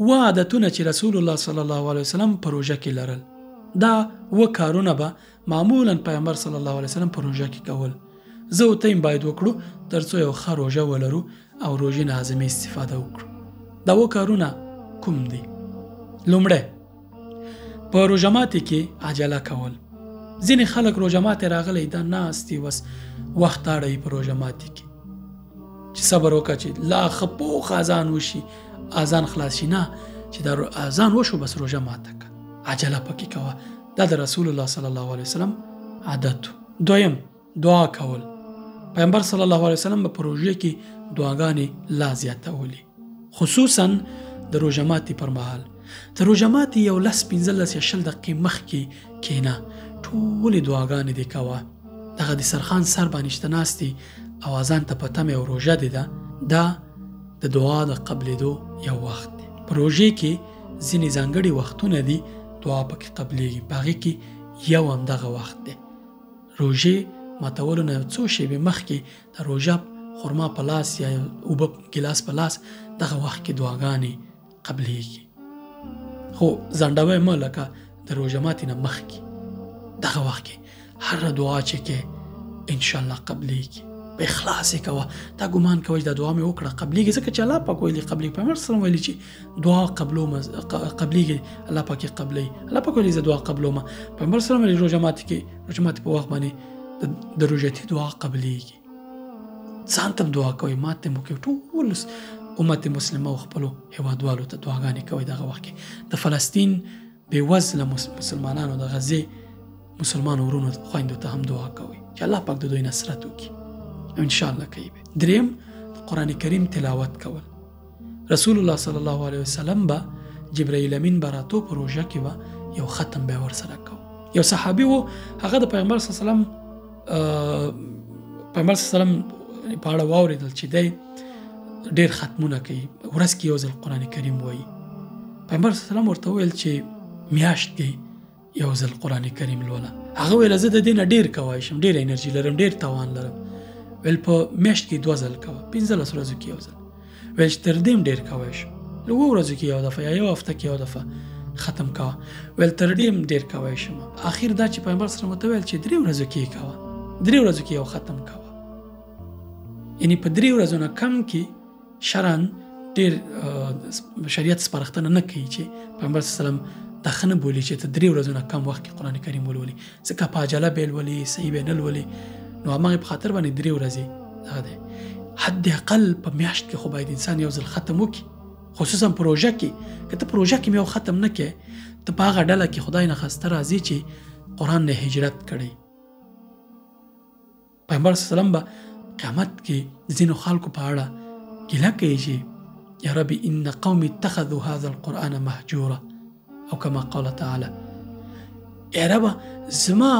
و عادتونه چې رسول الله صلی الله علیه وسلم په روژه کې لرل. دا و کارونه به معمولا پیغمبر صلی الله علیه وسلم په روژه کې کول. زه او ته باید وکړو ترڅو یو ښه روژه ولرو او روژې نه اعظمي استفاده وکړو. دا و کارونه کوم دي؟ لومړی، په روژه ماتي کې عجله کول. ځینې خلک روژه ماتي راغلی دا ناست دي بس وخت اړوي په روژه ماتي کې چې صبر وکړه چې لا ښه پوخ اذان وشي، اذان خلاص شي. نه، چې دا اذان وشو بس روژه ماته کړه، عجله پکې کوه. دا د رسول الله صلی الله علیه وسلم عادت. دویم، دعا کول. پیغمبر صلی الله علیه وسلم په روژه کې دعاګانې لا زیاتولې، خصوصا د روژه ماتي پر مهال. د روژه ماتي یو 15 یا 20 دقیقې مخکې کښېنه، ټولې دعاګانې دې کوه. دغه د سرخان سر باندې شته ناستې او اذان ته په تمه یو روژه دی ده، دا د دعا د قبلېدو یو وخت دی. په روژې کې ځینې ځانګړي وختونه دي دعا پکې قبلېږي، په هغې کې یو هم دغه وخت دی. روژې ماتولو نه یو څو شېبې مخکې د روژه خرما په لاس یا اوبه ګیلاس په لاس دغه وخت کې دعاګانې قبلېږي. خو ځنډوئ مه، لکه د روژه ماتي نه مخکې دغه وخت کې هر دعا چې کې انشاءالله قبلېږي. په اخلاص یې کوه. دا ګمان کوه چې دا دعا مې وکړه قبلېږي، ځکه چې الله پاک ویلي قبلېږي. پیغمبر صلی الله علیه وسلم ویلي چې دعا قبلېږي، الله پاک یې قبلوي. الله پاک ویلي زه دعا قبلومه. پیغمبر صلی الله علیه وسلم ویلي روژه ماتي په وخت باندې د روژتي دعا قبلېږي. ځان ته دعا کوئ، ماته مو کوئ، ټول امت مسلمه او خپلو هیوادوالو ته دعاګانې کوئ. دغه وخت کې د فلسطین بېوزله مسلمانانو، د غزې مسلمان ورونو خویندو ته هم دعا کوئ چې الله پاک د دوی نصرت وکړي، او انشاءالله کوي به. دریم، د قرآن کریم تلاوت کول. رسول الله صلی الله علیه وسلم به جبرائیل امین به راتو په روژه کې به یو ختم به ورسره کو. یو صحابي و، هغه د پیغمبر صلی الله علیه وسلم په اړه واورېدل چې دی ډېر ختمونه کوي، ورځ کې یو ځل قرآن کریم وایي. پیغمبر صلی الله علیه وسلم ورته وویل چې میاشت کې یو ځل قرآن کریم لوله. هغه ویل زه د دې نه ډېر کولی شم، ډېر انرژي لرم، ډېر توان لرم. ویل په میاشت کې 2 ځل کوه، 15 ورځو کې یو ځل. ویل چې تر دې هم ډېر کولی شم، 2 ورځو کې یو دفعه یا یو هفته کې یو دفعه ختم کوه. ویل تر دې هم ډېر کولی شم. اخر دا چې پیغمبر صلی الله علیه وسلم ورته ویل چې 3 ورځو کې کوه، 3 ورځو کې یو ختم کوه. یعنی په 3 ورځو نه کم کې شرعاً ډېر شریعت سپارښتنه نه کوي چې پیغمبر صلی الله علیه وسلم دا ښه نه بولي چې ته 3 ورځو نه کم وخت کې قرآن کریم ولولي، ځکه په عجله به یې لولي، صحیح به یې نه لولي. نو هماغې په خاطر باندې 3 ورځې دغه دی. حد اقل په میاشت کې خو باید انسان یو ځل ختم وکړي، خصوصا په روژه کې. که ته په روژه کې یو ختم نه کړې، ته په هغه ډله کې خدای نخواسته راځي چې قرآن نه هجرت کړی. پیغمبر صلی الله علیه وسلم به قیامت کې ځینو خلکو په اړه ګیله کوي چې یا ربي ان قوم اتخذوا هذا القرآن مهجورا، او کما قال تعالی، یا رب زما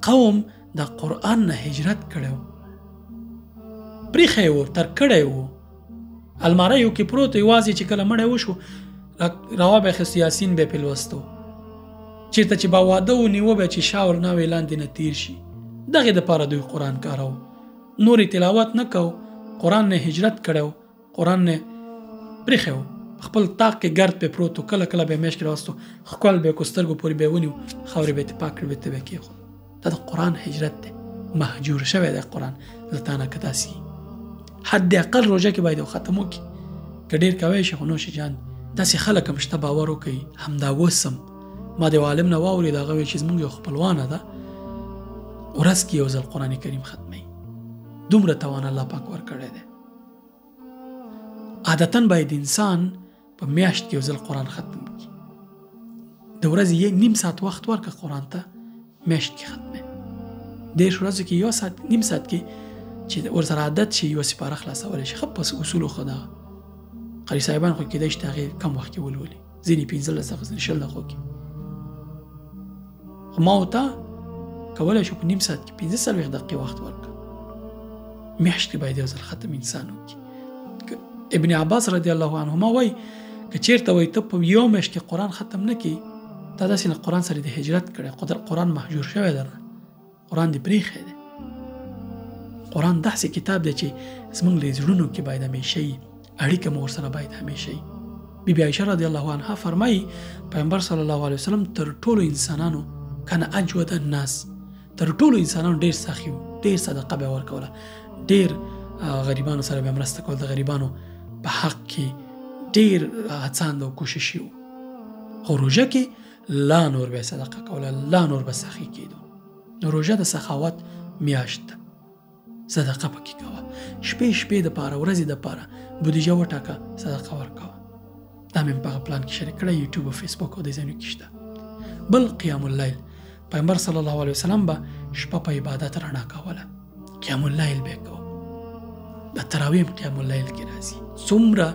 قوم دا قرآن نه هجرت کړی و، پریښی و، تر کړی و، الماریو کې پروت یوازې چې کله مړی وشو روا به اخیست یاسین به یې پې لوسته، چېرته چې به واده ونیوه به چې شا ورناوې لاندې نه تیر شي. دغې دپاره دوی قرآن کارو، نورې تلاوت نه کو، قرآن نه هجرت کړی و، قرآن نه پریښی و، خپل طاق کې ګرد پې پروت و، کله کله به یې میاشت کې راوستو، ښکل به یې کو، سترګو پورې به یې ونیو، خاورې به یې پاک کړې، بېرته به یې کېښود. دا د قرآن هجرت دی، مهجور شوی دی قرآن له تا نه. که داسې حد اقل روژه کې باید یو ختم وکړي، که ډېر کوی شي خو نوش جان. داسې خلک هم شته باور وکوي، همدا وسم ما د یو عالم نه واورېد، هغه وایي چې زموږ یو خپلوانه ده ورځ کې یو ځل قرآن کریم ختموي. دومره توان الله پاک ورکړی دی. عادتاً باید انسان په میاشت کې یو ځل قرآن ختم کړي. د ورځې 1 ساعت وخت ورکړه قرآن ته، میاشت کې ختمه. 10 ورځو کې 1 ساعت 1 ساعت کې چې ورسره عادت شي یوه سپاره خلاصولی شي. ښه په اصولو خو دغه قاري صاحبان خو کېدای شي د هغې کم وخت کې ولولي، ځینې 15 دقیقې، ځینې 20 دقیقو کې. خو ما ورته کولی شو په 1 ساعت کې 15 دقیقې وخت ورکړه. میاشت کې باید یو ځل ختم انسان وکړي. ابن عباس رضی الله عنهما وایي که چېرته وایي ته په یو میاشت کې قرآن ختم نه کړي، تا داسې نه قرآن سره د هجرت کړی، قرآن محجور شوی درنه، قرآن دې پرېښی دی. قرآن داسې کتاب دی چې زموږ له زړونو کې باید همیشه وي، اړیکه مو ورسره باید همیشه وي. بیبي عایشه رضی الله عنها فرمایي پیغمبر صلی الله علیه وسلم تر ټولو انسانانو کنه اجود الناس، تر ټولو انسانانو ډیر سخي و، ډیر صدقه به ورکوله، ډیر غریبانو سره به مرسته کول، د غریبانو په حق کې ډیر هڅاند او کوششي و. خو روژه کې لا نور به صدقه کوله، لا نور به سخي کېدو. نو روژه د سخاوت میاشت ده، صدقه پکې کوه، شپې د پاره، ورځې د پاره بودیجه وټاکه، صدقه ورکوه. دا مې په هغه پلان کې شریک کړی، یوټیوب او فیسبوک او دې ځایونو کې شته. بل قیام اللیل، پیغمبر صلی الله علیه وسلم به شپه په عبادت رڼا کوله، قیام اللیل به کوه. د تراویح قیام اللیل کې راځي، څومره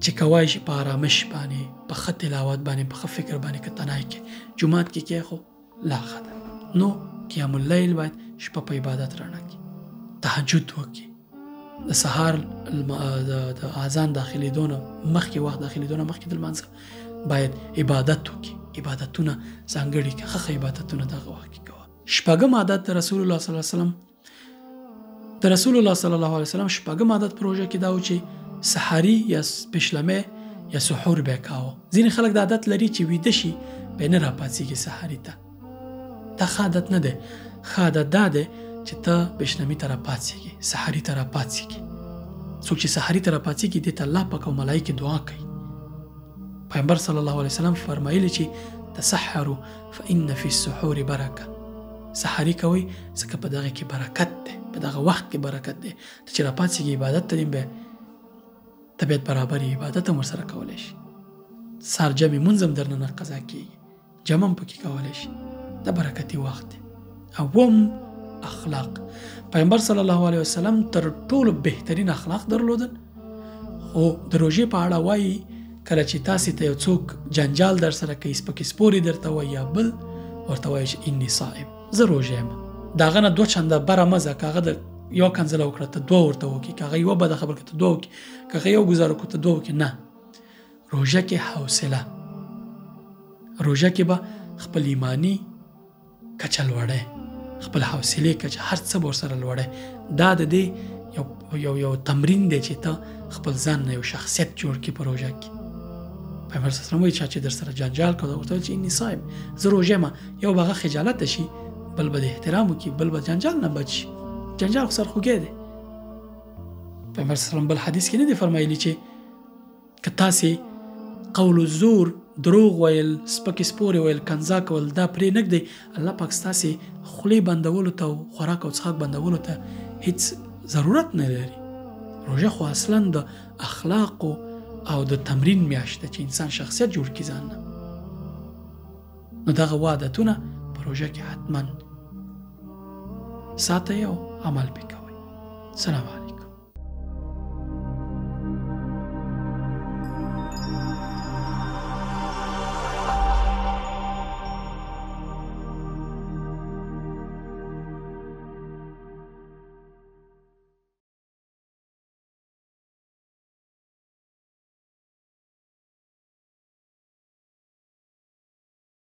چې کوای شي په آرامش باندې، په ښه تلاوت باندې، په ښه فکر باندې که تنهایی کې جومات کې کې خو لا ښه ده. نو قیام اللیل باید شپه په عبادت رڼا کړي، تهجد وکړي، د سهار د اذان داخلېدو نه مخکې، وخت داخلېدو نه مخکې د لمانځه باید عبادت وکړي، عبادتونه ځانګړي کړه، ښه عبادتونه دغه وخت کې کوه. شپږم عادت د رسول الله صلی الله علیه وسلم، د رسول الله صلی الله علیه وسلم شپږم عادت په روژه کې دا و چې سحري یا پشلمې یا سحور به کاوه. ځینې خلک د عادت لري چې ویده شي به نه راپاڅېږي سحري ته. دا ښه عادت نه دی. ښه عادت دا دی چې ته پشلمي ته راپاڅېږي، سحري ته راپاڅېږي. څوک چې سحري ته راپاڅېږي دې ته الله پاک او ملایکې دعا کوي. پیغمبر صلی الله علیه وسلم فرمایلی چې تسحروا فإن فی السحور برکه، سحري کوئ ځکه په دغه کې برکت دی، په دغه وخت کې برکت دی. ته چې راپاڅېږي عبادت ته به طبیعت برابري، عبادت هم ورسره کولی شي. سهار جمع مونځ هم درنه نه قضا کېږي، جمع هم پکې کولی شي. دا برکتي وخت دی. اوم اخلاق، پیغمبر صلی الله علیه وسلم تر ټولو بهترین اخلاق درلودل. خو د روژې په اړه وایي کله چې تاسې ته یو څوک جنجال در سره کوي، سپکې سپورې درته وایي یا بل، ورته وایي چې انی صائم، زه روژه یم. د هغه نه دوه چنده بره مه ځه. که هغه د یو کنځله وکړه ته دوه ورته وکړي، که هغه یوه بده خبره کړه ته دوه وکړي، که هغه یو ګزار وکړه ته دوه وکړي. نه، روژه کې حوصله، روژه کې به خپل ایمانی کچه لوړی، خپل حوصلې کچه هر څه به ورسره لوړی. دا د دې یو تمرین دی چې ته خپل ځان نه یو شخصیت جوړ کړي په روژه کې. پیغمبر صلی الله علیه وسلم وایي چې در سره جنجال کوي ورته وایي چې انی صائم، زه روژه یم. یو به هغه خجالت شي، بل به د احترام وکړي، بل به جنجال نه بچ شي. جنجال خو سرخوږی دی. پیغمبر صلی الله علیه وسلم بل حدیث کې نه دی فرمایلی چې که تاسې قول الزور، دروغ ویل، سپکې سپورې ویل، کنځا کول دا پرې نږدئ، الله پاک ستاسې خولې بندولو ته او خوراک او څښاک بندولو ته هیڅ ضرورت نه لري. روژه خو اصلا د اخلاقو او د تمرین میاشت ده چې انسان شخصیت جوړ کړي ځان نه. نو دغه عادتونه په روژه کې حتما ساتئ او عمل پې کوئ. سلام علیکم.